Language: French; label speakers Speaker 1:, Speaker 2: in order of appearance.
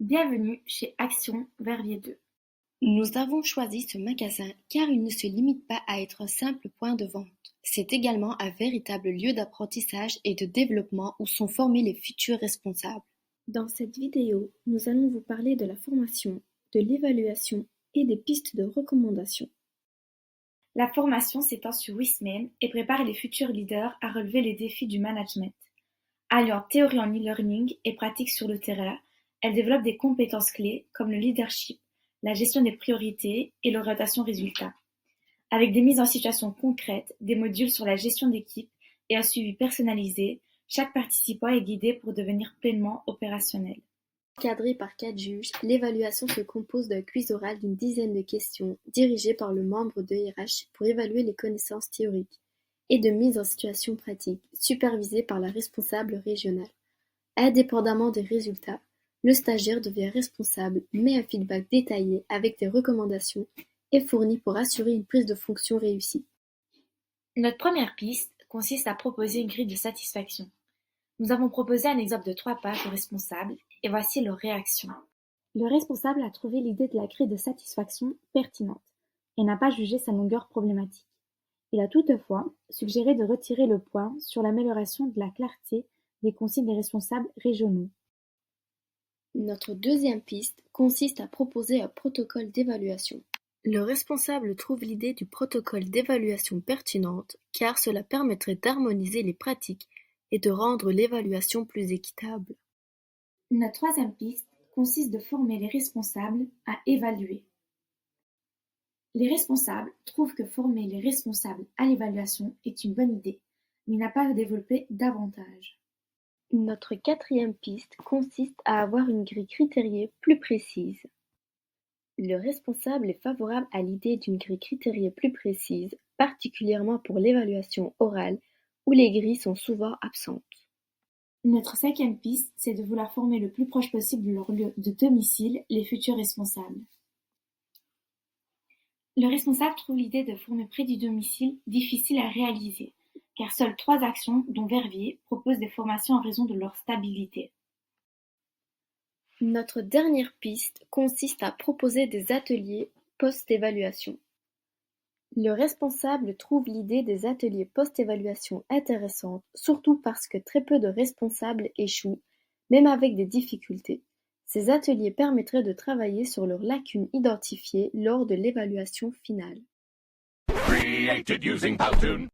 Speaker 1: Bienvenue chez Action Verviers 2.
Speaker 2: Nous avons choisi ce magasin car il ne se limite pas à être un simple point de vente. C'est également un véritable lieu d'apprentissage et de développement où sont formés les futurs responsables.
Speaker 1: Dans cette vidéo, nous allons vous parler de la formation, de l'évaluation et des pistes de recommandation. La formation s'étend sur 8 semaines et prépare les futurs leaders à relever les défis du management. Alliant théorie en e-learning et pratique sur le terrain, elle développe des compétences clés comme le leadership, la gestion des priorités et l'orientation résultat. Avec des mises en situation concrètes, des modules sur la gestion d'équipe et un suivi personnalisé, chaque participant est guidé pour devenir pleinement opérationnel.
Speaker 2: Encadrée par 4 juges, l'évaluation se compose d'un quiz oral d'une dizaine de questions dirigées par le membre de RH pour évaluer les connaissances théoriques et de mise en situation pratique, supervisée par la responsable régionale. Indépendamment des résultats, le stagiaire devient responsable, met un feedback détaillé avec des recommandations est fourni pour assurer une prise de fonction réussie.
Speaker 1: Notre première piste consiste à proposer une grille de satisfaction. Nous avons proposé un exemple de 3 pages aux responsables et voici leurs réactions. Le responsable a trouvé l'idée de la grille de satisfaction pertinente et n'a pas jugé sa longueur problématique. Il a toutefois suggéré de retirer le point sur l'amélioration de la clarté des consignes des responsables régionaux.
Speaker 2: Notre deuxième piste consiste à proposer un protocole d'évaluation. Le responsable trouve l'idée du protocole d'évaluation pertinente car cela permettrait d'harmoniser les pratiques et de rendre l'évaluation plus équitable.
Speaker 1: Notre troisième piste consiste de former les responsables à évaluer. Les responsables trouvent que former les responsables à l'évaluation est une bonne idée, mais n'a pas à développer davantage.
Speaker 2: Notre quatrième piste consiste à avoir une grille critériée plus précise. Le responsable est favorable à l'idée d'une grille critériée plus précise, particulièrement pour l'évaluation orale, où les grilles sont souvent absentes.
Speaker 1: Notre cinquième piste, c'est de vouloir former le plus proche possible de leur lieu de domicile les futurs responsables. Le responsable trouve l'idée de former près du domicile difficile à réaliser, car seules 3 actions, dont Verviers, proposent des formations en raison de leur stabilité.
Speaker 2: Notre dernière piste consiste à proposer des ateliers post-évaluation. Le responsable trouve l'idée des ateliers post-évaluation intéressante, surtout parce que très peu de responsables échouent, même avec des difficultés. Ces ateliers permettraient de travailler sur leurs lacunes identifiées lors de l'évaluation finale.
Speaker 3: Created using Powtoon.